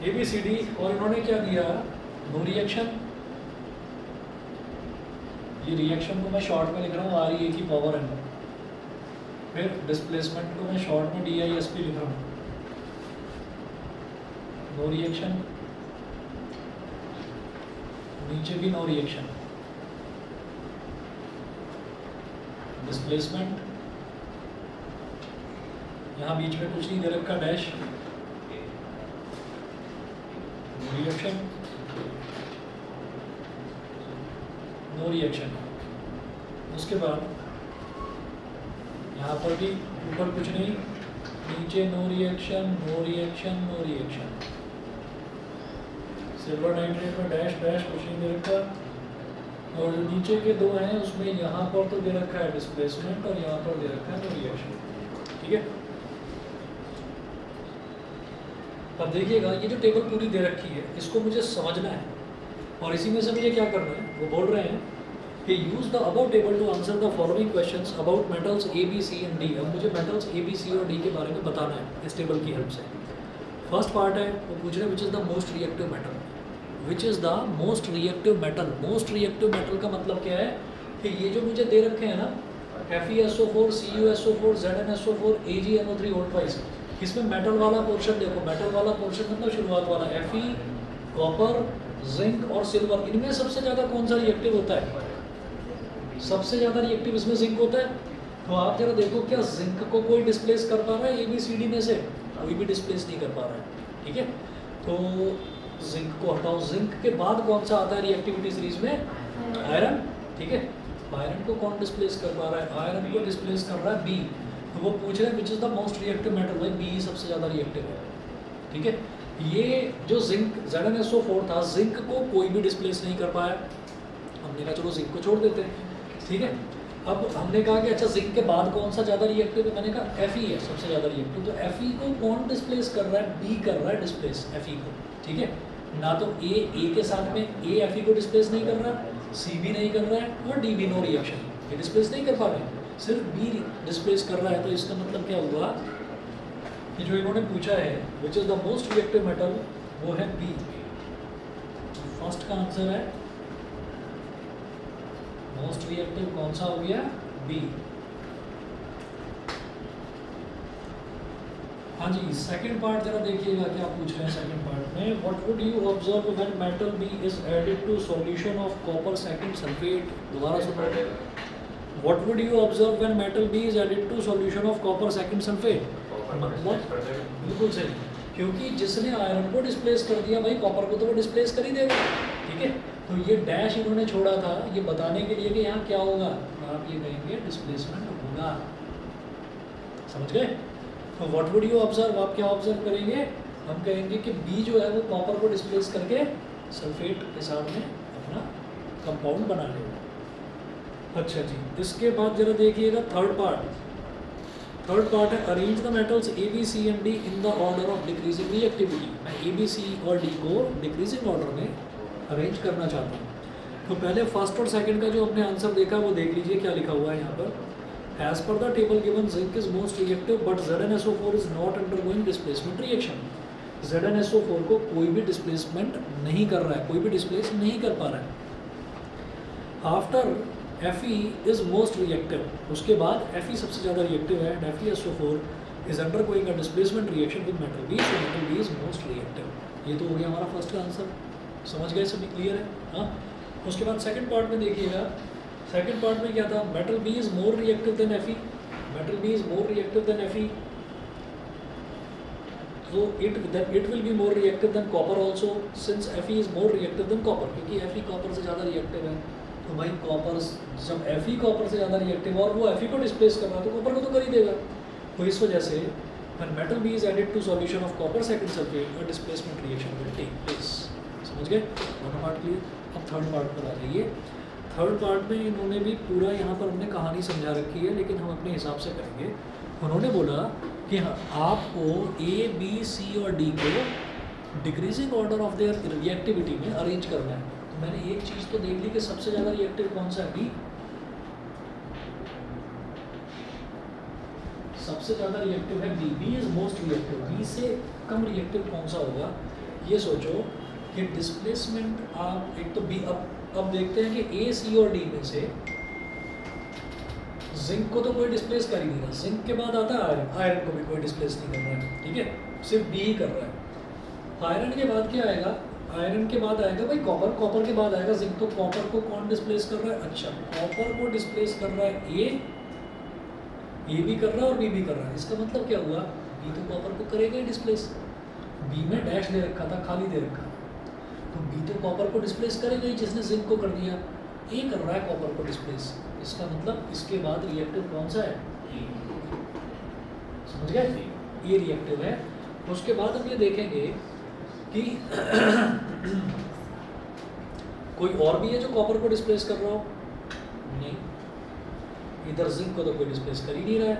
ABCD, और इन्होंने क्या दिया, नो रिएक्शन, ये रिएक्शन को मैं शॉर्ट में लिख रहा हूँ ReA की पावर n, फिर डिस्प्लेसमेंट को मैं शॉर्ट में DISP लिख रहा हूँ, नो रिएक्शन, नीचे भी नो रिएक्शन, डिस्प्लेसमेंट, यहाँ बीच में कुछ नहीं दे रखा, dash, no reaction, no reaction. उसके बाद यहाँ पर भी ऊपर कुछ नहीं, नीचे no reaction, no reaction, no reaction, silver nitrate में डैश डैश कुछ नहीं दे रखा, और जो नीचे के दो हैं उसमें यहाँ पर तो दे रखा है डिस्प्लेसमेंट और यहाँ पर दे रखा है रिएक्शन। ठीक है, अब देखिएगा ये जो टेबल पूरी दे रखी है इसको मुझे समझना है, और इसी में से मुझे क्या करना है, वो बोल रहे हैं कि use the about table to answer the following questions about metals A B C and D. अब मुझे मेटल्स ए बी सी और डी के बारे में बताना है इस टेबल की हेल्प से। फर्स्ट पार्ट है वो पूछ रहे हैं which is the most reactive metal, which is the most reactive metal. Most reactive metal का मतलब क्या है कि ये जो मुझे दे रखे हैं ना FeSO4 CuSO4 ZnSO4 AgNO3O2, इसमें मेटल वाला पोर्शन देखो, मेटल वाला पोर्शन मतलब शुरुआत वाला Fe, कॉपर, जिंक और सिल्वर, इनमें सबसे ज़्यादा कौन सा रिएक्टिव होता है? सबसे ज़्यादा रिएक्टिव इसमें जिंक होता है। तो आप जरा देखो क्या जिंक को कोई डिस्प्लेस कर पा रहा है ABCD में से? कोई भी डिस्प्लेस नहीं कर पा रहा है। ठीक है, तो जिंक को हटाओ। जिंक के बाद कौन सा आता है रिएक्टिविटी सीरीज में? आयरन। ठीक है, आयरन को कौन डिस्प्लेस कर पा रहा है? आयरन को डिस्प्लेस कर रहा है बी। तो वो पूछ रहे हैं which is the most reactive metal, भाई बी सबसे ज़्यादा रिएक्टिव है। ठीक है, ये जो जिंक ZnSO4 था, जिंक को कोई भी डिस्प्लेस नहीं कर पाया, हमने कहा चलो जिंक को छोड़ देते हैं। ठीक है, अब हमने कहा कि अच्छा जिंक के बाद कौन सा ज़्यादा रिएक्टिव है? मैंने कहा Fe है सबसे ज़्यादा रिएक्टिव। तो Fe को कौन डिस्प्लेस कर रहा है? बी कर रहा है डिस्प्लेस Fe को। ठीक है, ना तो ए के साथ में ए Fe को डिस्प्लेस नहीं कर रहा, सी भी नहीं कर रहा है और डी भी, नो रिएक्शन, ये डिस्प्लेस नहीं कर पा रहे, सिर्फ बी डिस्प्लेस कर रहा है। तो इसका मतलब क्या हुआ कि जो इन्होंने पूछा है which is the most reactive metal, वो है बी। फर्स्ट का आंसर है मोस्ट रिएक्टिव कौन सा हो गया? बी। हाँ जी, सेकंड पार्ट जरा देखिएगा क्या पूछ रहे हैं सेकंड पार्ट में। What would you observe when metal B is added to solution of copper second sulphate? दोबारा सुनो, what would you observe when metal B is added to solution of copper second sulphate? मतलब बिल्कुल सही, क्योंकि जिसने आयरन को डिस्प्लेस कर दिया भाई कॉपर को तो वो डिस्प्लेस कर ही देगा। ठीक है, तो ये डैश इन्होंने छोड़ा था ये बताने के लिए कि यहाँ क्या होगा, आप ये कहेंगे डिस्प्लेसमेंट होगा। समझ गए? तो व्हाट वुड यू ऑब्जर्व, आप क्या ऑब्जर्व करेंगे? हम कहेंगे कि बी जो है वो कॉपर को डिस्प्लेस करके सल्फेट के साथ में अपना कंपाउंड बना लेगा। अच्छा जी, इसके बाद जरा देखिएगा थर्ड पार्ट। थर्ड पार्ट है arrange the metals A B C and D in the order of decreasing reactivity. मैं ए बी सी और डी को डिक्रीजिंग ऑर्डर में अरेंज करना चाहता हूँ। तो पहले फर्स्ट और सेकंड का जो हमने आंसर देखा वो देख लीजिए क्या लिखा हुआ है यहाँ पर। As per the table given zinc is most reactive but ZnSO4 is not undergoing displacement reaction. ZnSO4 को कोई भी डिस्प्लेसमेंट नहीं कर रहा है, कोई भी डिस्प्लेस नहीं कर पा रहा है। After Fe is most reactive, उसके बाद Fe सबसे ज़्यादा रिएक्टिव है and FeSO4 is undergoing a displacement reaction with metal B, so metal B is most reactive. ये तो हो गया हमारा फर्स्ट का आंसर। समझ गए? सभी क्लियर है? हाँ, उसके बाद सेकंड पार्ट में देखिएगा। सेकंड पार्ट में क्या था? Metal B is more reactive than Fe, metal B is more reactive than Fe, so it will be more reactive than copper also, since Fe is more reactive than copper, क्योंकि Fe कॉपर से ज़्यादा रिएक्टिव है। तो भाई कॉपर जब Fe कॉपर से ज़्यादा रिएक्टिव और वो Fe को डिस्प्लेस कर रहा है तो कॉपर को तो कर ही देगा। तो इस वजह से when metal B is added to solution of copper second sulfate, a displacement reaction will take place। समझ गए? दोनों पार्ट क्लियर। अब थर्ड पार्ट पर आ जाइए। थर्ड पार्ट में इन्होंने भी पूरा यहाँ पर हमने कहानी समझा रखी है, लेकिन हम अपने हिसाब से करेंगे। उन्होंने बोला कि हाँ, आपको ए बी सी और डी को decreasing order of their reactivity में अरेंज करना है। तो मैंने एक चीज़ तो देख ली कि सबसे ज़्यादा रिएक्टिव कौन सा है? बी। सबसे ज़्यादा रिएक्टिव है B. B is most reactive. B से कम रिएक्टिव कौन सा होगा? ये सोचो कि डिस्प्लेसमेंट आप एक तो बी, अब देखते हैं कि ए सी और डी में से जिंक को तो कोई डिस्प्लेस कर ही नहीं रहा। जिंक के बाद आता है आयरन, आयरन को भी कोई डिस्प्लेस नहीं कर रहा है। ठीक है, सिर्फ बी ही कर रहा है। आयरन के बाद क्या आएगा? आयरन के बाद आएगा भाई कॉपर, कॉपर के बाद आएगा जिंक। तो कॉपर को कौन डिस्प्लेस कर रहा है? अच्छा, कॉपर को डिस्प्लेस कर रहा है ए भी कर रहा है और बी भी कर रहा है। इसका मतलब क्या हुआ? बी तो कॉपर को करेगा ही डिस्प्लेस। बी में डैश दे रखा था, खाली दे रखा था, तो बी तो कॉपर को डिस्प्लेस करेगा ही जिसने जिंक को कर दिया। ए कर रहा है कॉपर को डिस्प्लेस। इसका मतलब इसके बाद रिएक्टिव कौन सा है? समझ गए? ये रिएक्टिव है। उसके बाद हम ये देखेंगे कि कोई और भी है जो कॉपर को डिस्प्लेस कर रहा हो? नहीं, इधर जिंक को तो कोई डिस्प्लेस कर ही नहीं रहा है,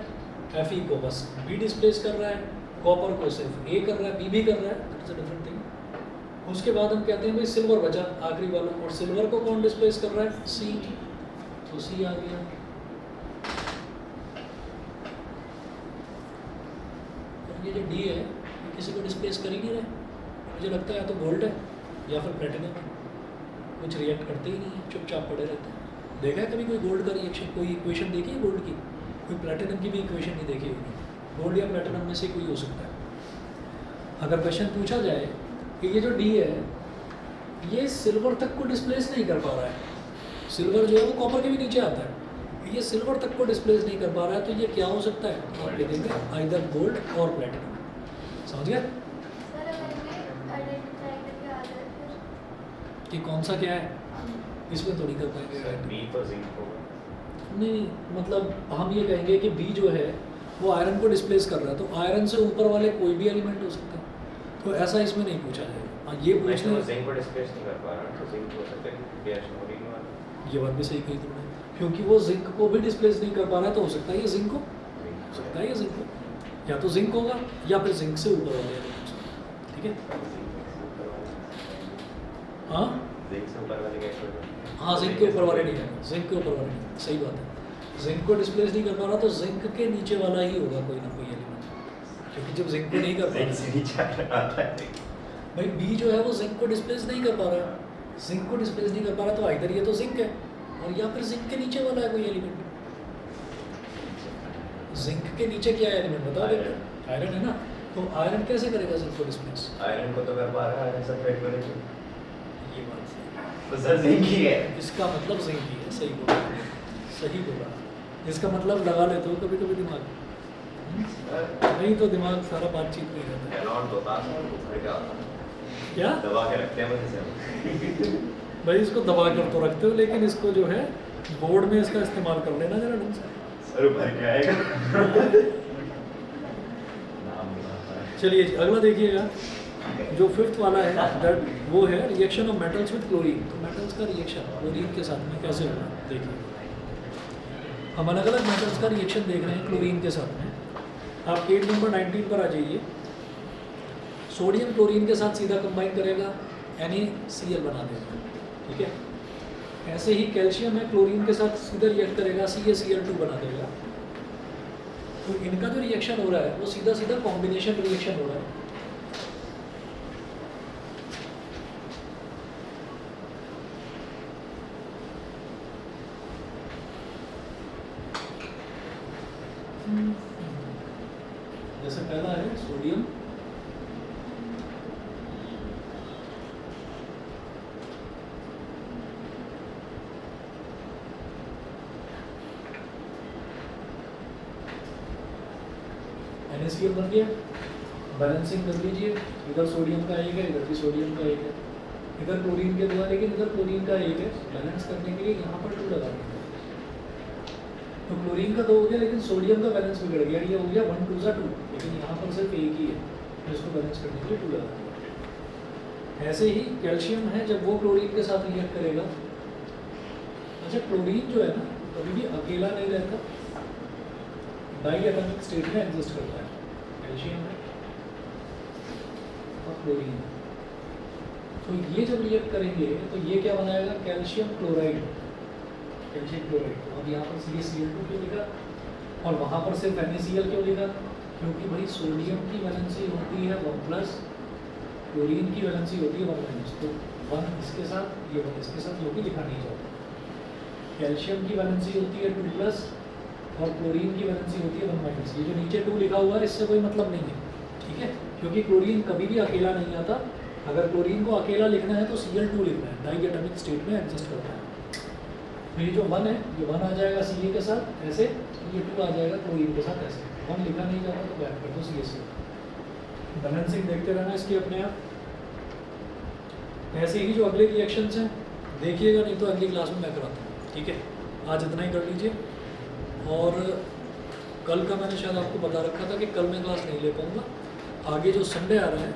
Fe को बस B डिस्प्लेस कर रहा है, कॉपर को सिर्फ A कर रहा है, B भी कर रहा है, दैट्स अ डिफरेंट थिंग। उसके बाद हम कहते हैं भाई सिल्वर बचा आखिरी वाला, और सिल्वर को कौन डिस्प्लेस कर रहा है? C, तो C आ गया। और ये जो D है ये किसी को डिस्प्लेस कर ही नहीं रहा है, मुझे लगता है या तो गोल्ड है या फिर प्लेटिनम है, कुछ रिएक्ट करते ही नहीं है, चुपचाप पड़े रहते हैं। देखा है कभी कोई गोल्ड का रिएक्शन, कोई इक्वेशन देखी है गोल्ड की? कोई प्लेटिनम की भी इक्वेशन नहीं देखी होगी। गोल्ड या प्लेटिनम में से कोई हो सकता है। अगर क्वेश्चन पूछा जाए कि ये जो डी है ये सिल्वर तक को डिस्प्लेस नहीं कर पा रहा है, सिल्वर जो है वो कॉपर के भी नीचे आता है, ये सिल्वर तक को डिस्प्लेस नहीं कर पा रहा है, तो ये क्या हो सकता है? आप लिखेंगे आइदर गोल्ड और प्लेटिनम। समझ गया कि कौन सा क्या है? इसमें थोड़ी कर पाएंगे। बी तो जिंक होगा। नहीं, मतलब हम ये कहेंगे कि बी जो है वो आयरन को डिस्प्लेस कर रहा है, तो आयरन से ऊपर वाले कोई भी एलिमेंट हो सकता है, तो ऐसा इसमें नहीं पूछा जाएगा। हाँ, ये पूछना जिंक को डिस्प्लेस नहीं कर पा रहा, तो जिंक हो सकता है गैस मोडिंग वाला। ये बात भी सही कही तुमने, क्योंकि वो जिंक को भी डिस्प्लेस नहीं कर पा रहा, तो हो सकता है ये जिंक हो सकता है, ये जिंक हो, या तो जिंक होगा या फिर जिंक से ऊपर वाले एलिमेंट्स। ठीक है, हाँ जिंक से ऊपर वाले गैस होगा। हाँ, जिंक के ऊपर वाले नहीं है, जिंक के ऊपर वाले नहीं, सही बात है। जिंक को डिस्प्लेस नहीं कर पा रहा, तो जिंक के नीचे वाला ही होगा कोई ना कोई एलिमेंट, क्योंकि जब जिंक को नहीं कर पा रहा भाई बी जो है वो जिंक को डिस्प्लेस नहीं कर पा रहा, जिंक को डिस्प्लेस नहीं कर पा रहा, तो आइदर ये तो जिंक है और या फिर जिंक के नीचे वाला है कोई एलिमेंट। जिंक के नीचे क्या एलिमेंट बताओ? आयरन है ना, तो आयरन कैसे करेगा जिंक को डिस्प्लेस? आयरन को तो कर पा रहा है, आयरन सल्फेट करेगा। ये बात सही, तो सर जिंक ही है। इसका मतलब जिंक ही है, सही बोला, सही बोला। इसका मतलब लगा लेते हो कभी कभी दिमाग, नहीं तो दिमाग सारा बातचीत में रहता है। एनॉन तो पास है, ऊपर क्या होता है? क्या दबा के रखते हैं बस इसे। भाई, इसको दबा कर तो रखते हो, लेकिन इसको जो है बोर्ड में इसका इस्तेमाल कर लेना जरा ढंग से। सर ऊपर क्या आएगा? चलिए जी, अगला देखिएगा, जो फिफ्थ वाला है दैट वो है reaction of metals with chlorine. तो मेटल्स का रिएक्शन क्लोरीन के साथ में कैसे होगा देखिए। हम अलग अलग मेटल्स का रिएक्शन देख रहे हैं क्लोरीन के साथ में। आप पेज नंबर 19 पर आ जाइए। सोडियम क्लोरीन के साथ सीधा कंबाइन करेगा, NaCl बना देगा, ठीक है। ऐसे ही कैल्शियम है, क्लोरीन के साथ सीधा रिएक्ट करेगा, CaCl2 बना देगा। तो इनका जो रिएक्शन हो रहा है वो सीधा सीधा कॉम्बिनेशन रिएक्शन हो रहा है। जैसे पहला है सोडियम NaCl बन गया, बैलेंसिंग कर लीजिए, इधर सोडियम का एक है, इधर भी सोडियम का एक है, इधर क्लोरीन के दो है, लेकिन इधर क्लोरीन का एक है। बैलेंस करने के लिए यहाँ पर 2 लगा देंगे, तो क्लोरीन का 2 हो गया, लेकिन सोडियम का बैलेंस बिगड़ गया, ये हो गया 1 2 2, लेकिन यहाँ पर सिर्फ एक ही है, तो इसको बैलेंस करने के लिए 2 लगा देंगे। ऐसे ही कैल्शियम है, जब वो क्लोरीन के साथ रिएक्ट करेगा, अच्छा क्लोरीन जो है ना कभी भी अकेला नहीं रहता, डाई एटॉमिक स्टेट में एग्जिस्ट करता है। कैल्शियम है और क्लोरीन, तो ये जब रिएक्ट करेंगे तो ये क्या बनाएगा? Calcium chloride, calcium chloride. तो अब यहाँ पर CaCl2 क्यों लिखा और वहाँ पर सिर्फ NaCl क्यों लिखा? क्योंकि भाई सोडियम की वैलेंसी होती है 1+, क्लोरीन की वैलेंसी होती है 1-, तो 1 इसके साथ, ये 1 इसके साथ, जो कि लिखा नहीं जाता। कैल्शियम की वैलेंसी होती है 2+, और क्लोरीन की वैलेंसी होती है 1-। ये जो नीचे 2 लिखा हुआ है इससे कोई मतलब नहीं है, ठीक है, क्योंकि क्लोरीन कभी भी अकेला नहीं आता। अगर क्लोरीन को अकेला लिखना है तो Cl2 लिखना है, डाई एटॉमिक स्टेट में एग्जिस्ट करता है। तो ये जो 1 है, ये 1 आ जाएगा Ca के साथ ऐसे, ये 2 आ जाएगा क्लोरीन के साथ ऐसे। 1 लिखा नहीं जाता तो बैक कर दो CaCl। बैलेंसिंग देखते रहना इसकी अपने आप। ऐसे ही जो अगले रिएक्शंस हैं देखिएगा, नहीं तो अगली क्लास में मैं कराता हूँ, ठीक है। आज इतना ही कर लीजिए, और कल का मैंने शायद आपको बता रखा था कि कल मैं क्लास नहीं ले पाऊँगा। आगे जो संडे आ रहा है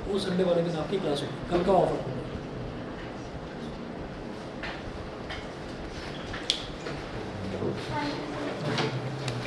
वो संडे वाले दिन आपकी क्लास होगी, कल का ऑफर होगा।